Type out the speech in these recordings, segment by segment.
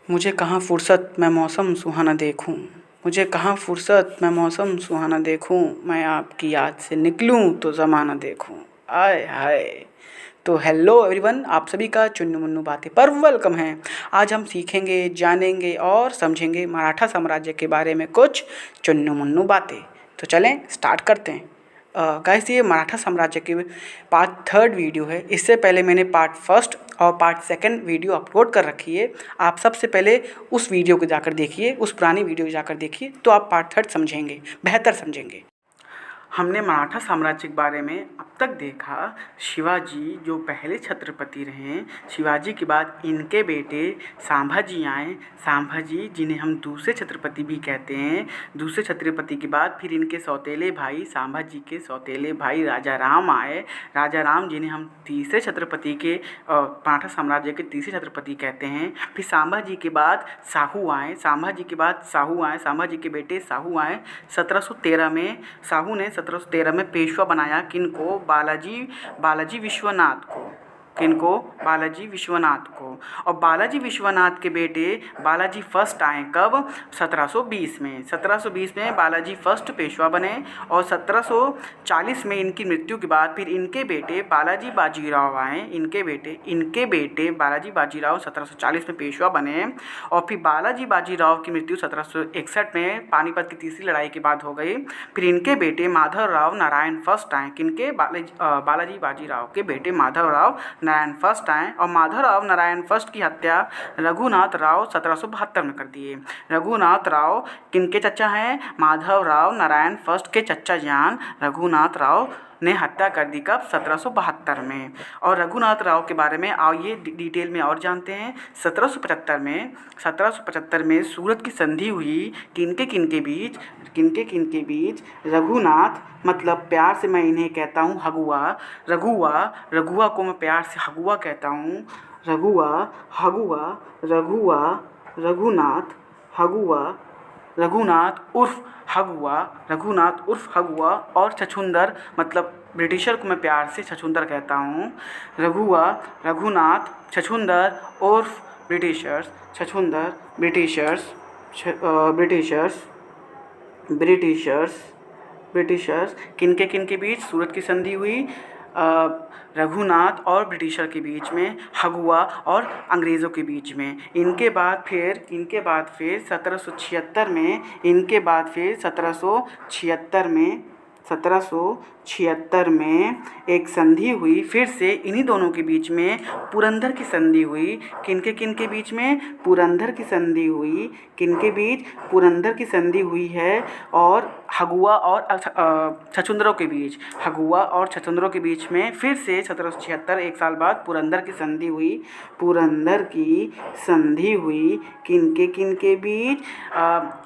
मुझे कहाँ फुर्सत मैं मौसम सुहाना देखूं। मुझे कहाँ फुर्सत मैं मौसम सुहाना देखूं। मैं आपकी याद से निकलूं तो ज़माना देखूं। आय हाय। तो हेलो एवरीवन, आप सभी का चुन्नू मुन्नू बातें पर वेलकम है। आज हम सीखेंगे, जानेंगे और समझेंगे मराठा साम्राज्य के बारे में कुछ चुन्नू मुन्नू बातें। तो चलें स्टार्ट करते हैं। गाइस, ये मराठा साम्राज्य की पार्ट थर्ड वीडियो है। इससे पहले मैंने पार्ट फर्स्ट और पार्ट सेकंड वीडियो अपलोड कर रखी है। आप सबसे पहले उस वीडियो को जाकर देखिए, उस पुरानी वीडियो को जाकर देखिए, तो आप पार्ट थर्ड समझेंगे, बेहतर समझेंगे। हमने मराठा साम्राज्य के बारे में अब तक देखा। शिवाजी जो पहले छत्रपति रहे, शिवाजी के बाद इनके बेटे संभाजी आए। संभाजी जिन्हें हम दूसरे छत्रपति भी कहते हैं। दूसरे छत्रपति के बाद फिर इनके सौतेले भाई, संभाजी के सौतेले भाई राजा राम आए। राजा राम जिन्हें हम तीसरे छत्रपति के मराठा साम्राज्य के तीसरे छत्रपति कहते हैं। फिर संभाजी के बाद शाहू आए। संभाजी के बाद शाहू आए, संभाजी के बेटे शाहू आए। 1713 में शाहू ने 1713 में पेशवा बनाया किनको? बालाजी विश्वनाथ को। किनको? बालाजी विश्वनाथ को। और बालाजी विश्वनाथ के बेटे बालाजी फर्स्ट आए कब? 1720 में। 1720 में बालाजी फर्स्ट पेशवा बने और 1740 में इनकी मृत्यु के बाद फिर इनके बेटे बालाजी बाजीराव आए। इनके बेटे बालाजी बाजीराव 1740 में पेशवा बने और फिर बालाजी बाजीराव की मृत्यु 1761 में पानीपत की तीसरी लड़ाई के बाद हो गई। फिर इनके बेटे माधवराव नारायण फर्स्ट आए। किनके? बालाजी बाजीराव के बेटे माधवराव नारायण फर्स्ट आए और माधवराव नारायण फर्स्ट की हत्या रघुनाथ राव 1772 में कर दिए। रघुनाथ राव किनके चचा हैं? माधवराव नारायण फर्स्ट के चचा जान रघुनाथ राव ने हत्या कर दी कब? 1772 में। और रघुनाथ राव के बारे में आइए डिटेल में और जानते हैं। 1775 में सूरत की संधि हुई किनके बीच? रघुनाथ, मतलब प्यार से मैं इन्हें कहता हूँ रघुआ को मैं प्यार से हगुआ कहता हूँ। रघुनाथ उर्फ हगुआ और छछूंदर, मतलब ब्रिटिशर को मैं प्यार से छछूंदर कहता हूँ। रघुनाथ छछूंदर उर्फ ब्रिटिशर्स, ब्रिटिशर्स किनके बीच सूरत की संधि हुई? रघुनाथ और ब्रिटिशर के बीच में, हगुआ और अंग्रेज़ों के बीच में। इनके बाद फिर 1776 में एक संधि हुई फिर से इन्हीं दोनों के बीच में, पुरंदर की संधि हुई। किनके बीच में? पुरंदर की संधि हुई। किनके बीच? पुरंदर की संधि हुई है और हगुआ और छछूंदरों के बीच। हगुआ और छछूंदरों के बीच में फिर से 1776 एक साल बाद पुरंदर की संधि हुई। किनके बीच?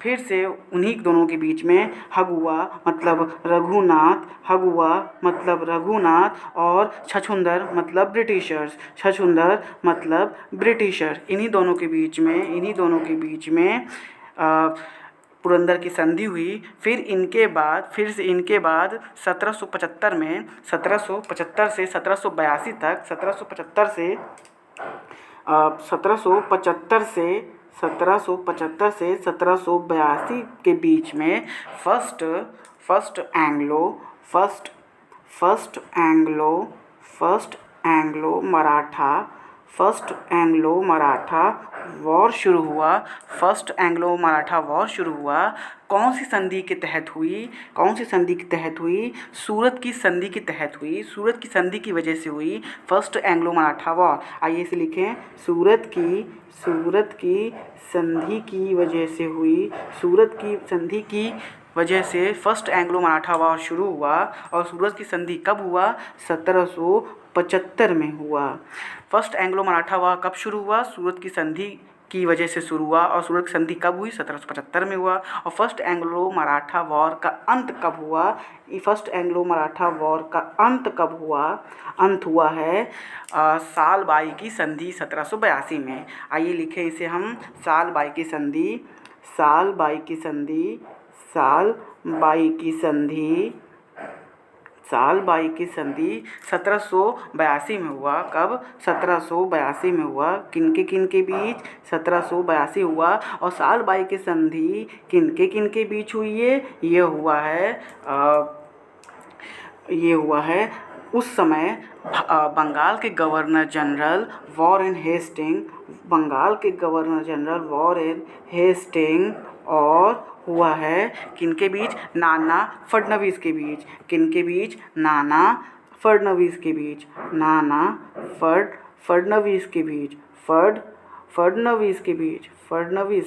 फिर से उन्हीं दोनों के बीच में, हगुआ मतलब रघुनाथ और छछूंदर मतलब ब्रिटिशर्स। इन्हीं दोनों के बीच में पुरंदर की संधि हुई। फिर इनके बाद 1775 में 1775 से 1782 तक 1775 से 1782 के बीच में फर्स्ट एंग्लो मराठा वॉर शुरू हुआ। कौन सी संधि के तहत हुई? सूरत की संधि के तहत हुई। सूरत की संधि की वजह से हुई फर्स्ट एंग्लो मराठा वॉर। आइए इसे लिखें, सूरत की संधि की वजह से हुई। सूरत की संधि की वजह से फर्स्ट एंग्लो मराठा वॉर शुरू हुआ। और सूरत की संधि कब हुआ? 1775 में हुआ। फर्स्ट एंग्लो मराठा वॉर कब शुरू हुआ? सूरत की संधि की वजह से शुरू हुआ। और सूरत की संधि कब हुई? 1775 में हुआ। और फर्स्ट एंग्लो मराठा वॉर का अंत कब हुआ? फर्स्ट एंग्लो मराठा वॉर का अंत कब हुआ? अंत हुआ है साल बाई की संधि 1782 में। आइए लिखें इसे हम, साल बाई की संधि 1782 साल बाई की संधि 1782 में हुआ। कब? 1782 में हुआ। किनके बीच? 1782 हुआ। और साल बाई की संधि किनके बीच हुई है? ये हुआ है उस समय बंगाल के गवर्नर जनरल वॉरेन हेस्टिंग और हुआ है किनके बीच? नाना फडणवीस के बीच। किनके बीच? नाना फडणवीस के बीच। फडणवीस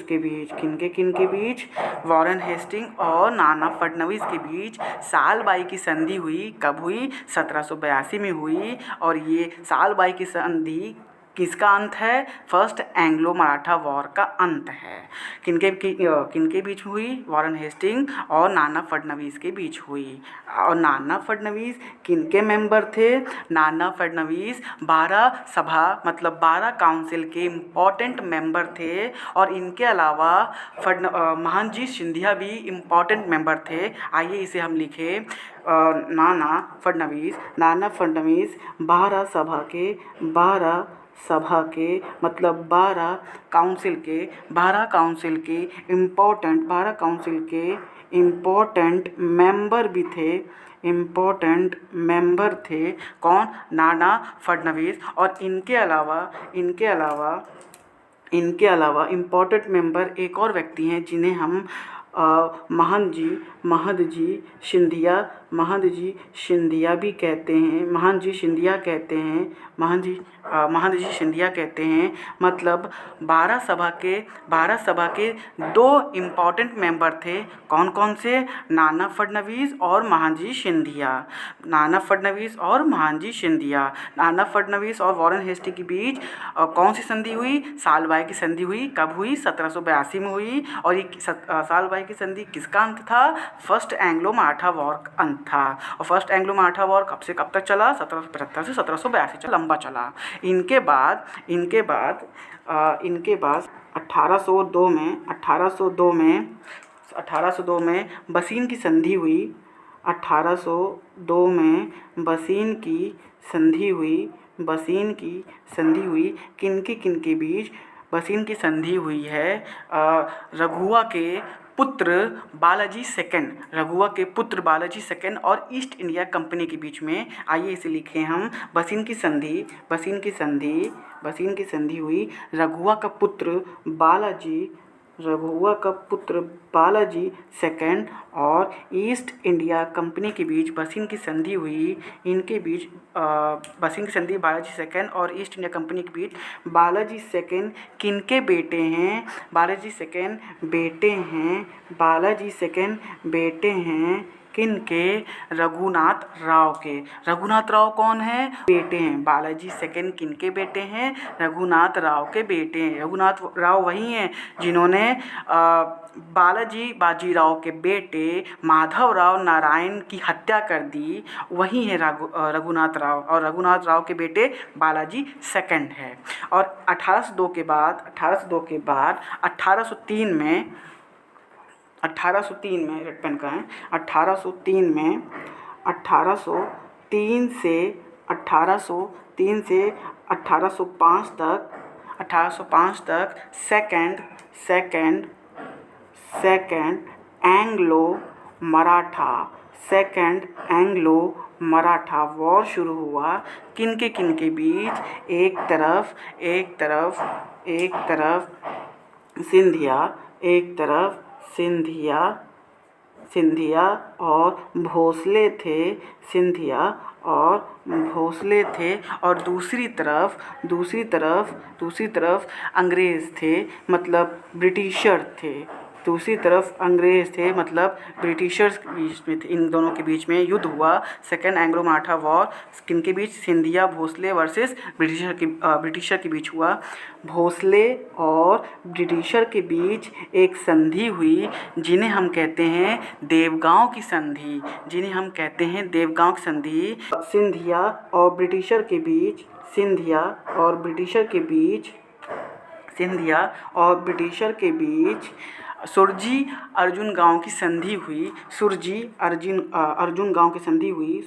के बीच। किनके बीच? वॉरेन हेस्टिंग और नाना फडणवीस के बीच साल बाई की संधि हुई। कब हुई? 1782 में हुई। और ये साल बाई की संधि किसका अंत है? फर्स्ट एंग्लो मराठा वॉर का अंत है। किनके बीच हुई? वॉरेन हेस्टिंग और नाना फडणवीस के बीच हुई। और नाना फडणवीस किनके मेंबर थे? नाना फडणवीस 12 सभा मतलब 12 काउंसिल के इम्पॉर्टेंट मेंबर थे। और इनके अलावा महानजी सिंधिया भी इम्पॉर्टेंट मेंबर थे। आइए इसे हम लिखें। नाना फडणवीस 12 सभा के मतलब 12 काउंसिल के इम्पोर्टेंट मेंबर थे। कौन? नाना फडणवीस। और इनके अलावा इम्पोर्टेंट मेंबर एक और व्यक्ति हैं जिन्हें हम महदजी सिंधिया भी कहते हैं। महदजी सिंधिया कहते हैं। मतलब 12 सभा के 2 इम्पॉर्टेंट मेंबर थे। कौन से? नाना फडणवीस और महादजी सिंधिया। नाना फडणवीस और वॉरेन हेस्टिंग के बीच कौन सी संधि हुई? साल बाई की संधि हुई। कब हुई? 1782 में हुई। और ये साल बाई की संधि किसका अंत था? फर्स्ट एंग्लो मराठा वॉर का अंत था। और फर्स्ट एंग्लो मराठा वॉर कब से कब तक चला? 1775 से 1782 लंबा चला। इनके बाद 1802 में बसीन की संधि हुई। 1802 में बसीन की संधि हुई। किनके बीच? बसीन की संधि हुई है रघुआ के पुत्र बालाजी सेकंड और ईस्ट इंडिया कंपनी के बीच में। आइए इसे लिखें हम। बसीन की संधि हुई रघुआ का पुत्र बालाजी सेकंड और ईस्ट इंडिया कंपनी के बीच बसीन की संधि हुई। इनके बीच बसीन की संधि बालाजी सेकंड और ईस्ट इंडिया कंपनी के बीच। बालाजी सेकंड किनके बेटे हैं? बालाजी सेकंड बेटे हैं किनके? रघुनाथ राव के। रघुनाथ राव कौन है? बेटे हैं। बालाजी सेकंड किनके बेटे हैं? रघुनाथ राव के बेटे हैं। रघुनाथ राव वही हैं जिन्होंने बालाजी बाजीराव के बेटे माधव राव नारायण की हत्या कर दी। वही है रघुनाथ राव। और रघुनाथ राव के बेटे बालाजी सेकंड है। और 1802 के बाद 1803 में 1803 से 1805 तक सेकंड एंग्लो मराठा वॉर शुरू हुआ। किनके बीच? एक तरफ सिंधिया और भोसले थे। और दूसरी तरफ अंग्रेज़ थे मतलब ब्रिटिशर थे। ब्रिटिशर्स के बीच में थे। इन दोनों के बीच में युद्ध हुआ। सेकेंड एंग्लो मराठा वॉर किनके बीच? सिंधिया भोसले वर्सेस ब्रिटिशर के बीच हुआ। भोसले और ब्रिटिशर के बीच एक संधि हुई जिन्हें हम कहते हैं देवगांव की संधि। सिंधिया और ब्रिटिशर के बीच सिंधिया और ब्रिटिशर के बीच सुरजी अर्जुन गांव की संधि हुई। अर्जुन गांव की संधि हुई।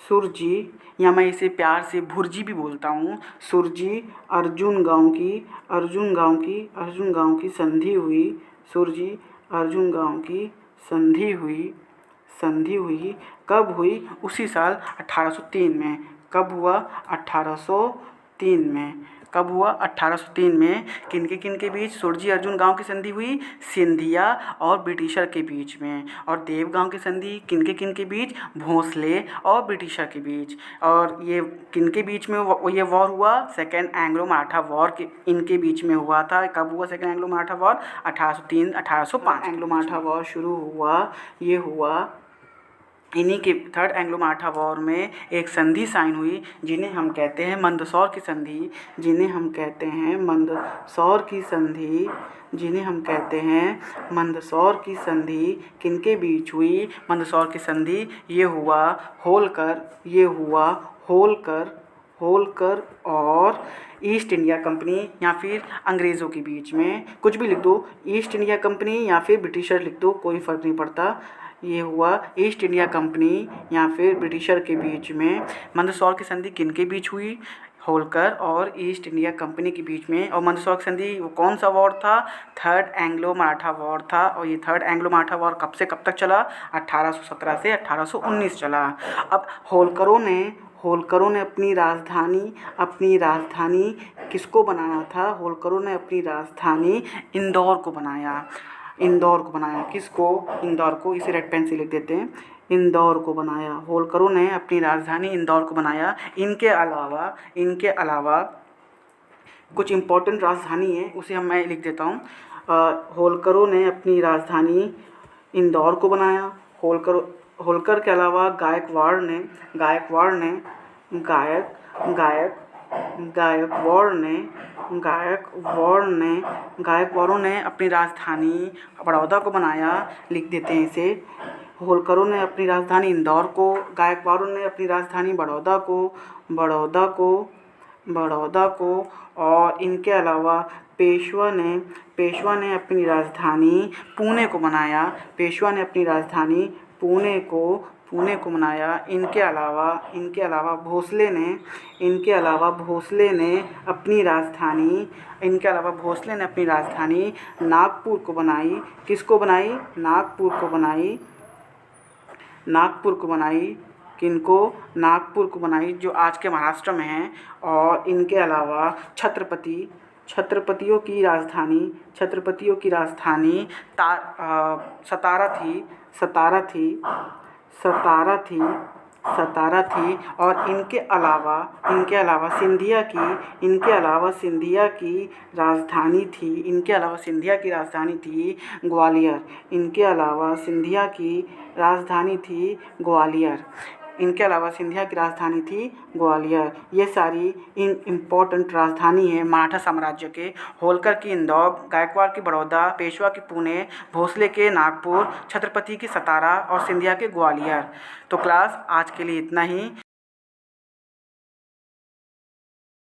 सुरजी या मैं इसे प्यार से भुर्जी भी बोलता हूँ। सुरजी अर्जुन गांव की संधि हुई। सुरजी अर्जुन गांव की संधि हुई। कब हुई? उसी साल 1803 में। कब हुआ? 1803 में। कब हुआ? 1803 में। किनके बीच सुरजी अर्जुन गांव की संधि हुई? सिंधिया और ब्रिटिशर के बीच में। और देव गांव की संधि किनके बीच? भोंसले और ब्रिटिशर के बीच। और ये किनके बीच में ये वॉर हुआ? सेकेंड एंग्लो मराठा वॉर के इनके बीच में हुआ था। कब हुआ second Anglo Maratha war? 1803 1805। Anglo Maratha war शुरू हुआ, ये हुआ इन्हीं के थर्ड एंग्लो मराठा वॉर में एक संधि साइन हुई जिन्हें हम कहते हैं मंदसौर की संधि। किनके बीच हुई मंदसौर की संधि? ये हुआ होलकर और ईस्ट इंडिया कंपनी या फिर अंग्रेज़ों के बीच में। कुछ भी लिख दो, ईस्ट इंडिया कंपनी या फिर ब्रिटिशर लिख दो, कोई फ़र्क नहीं पड़ता। ये हुआ ईस्ट इंडिया कंपनी या फिर ब्रिटिशर के बीच में। मंदसौर की संधि किनके बीच हुई? होलकर और ईस्ट इंडिया कंपनी के बीच में। और मंदसौर की संधि वो कौन सा वॉर था? थर्ड एंग्लो मराठा वॉर था। और ये थर्ड एंग्लो मराठा वॉर कब से कब तक चला? 1817 से 1819 चला। अब होलकरों ने अपनी राजधानी किसको बनाया था? होलकरों ने अपनी राजधानी इंदौर को बनाया। किसको? इंदौर को। इसे रेड पेन से लिख देते हैं, इंदौर को बनाया। होलकरों ने अपनी राजधानी इंदौर को बनाया। इनके अलावा कुछ इम्पोर्टेंट राजधानी है, उसे मैं लिख देता हूँ। होलकरों ने अपनी राजधानी इंदौर को बनाया। होलकर के अलावा गायकवाड़ों ने अपनी राजधानी बड़ौदा को बनाया। लिख देते हैं इसे। होलकरों ने अपनी राजधानी इंदौर को, गायकवाड़ों ने अपनी राजधानी बड़ौदा को और इनके अलावा पेशवा ने अपनी राजधानी पुणे को बनाया। इनके अलावा भोसले ने अपनी राजधानी नागपुर को बनाई। किसको बनाई? नागपुर को बनाई, जो आज के महाराष्ट्र में है। और इनके अलावा छत्रपतियों की राजधानी सतारा थी। और इनके अलावा सिंधिया की राजधानी थी ग्वालियर। ये सारी इम्पोर्टेंट राजधानी है मराठा साम्राज्य के। होलकर की इंदौर, गायकवाड़ की बड़ौदा, पेशवा की पुणे, भोसले के नागपुर, छत्रपति की सतारा और सिंधिया के ग्वालियर। तो क्लास आज के लिए इतना ही।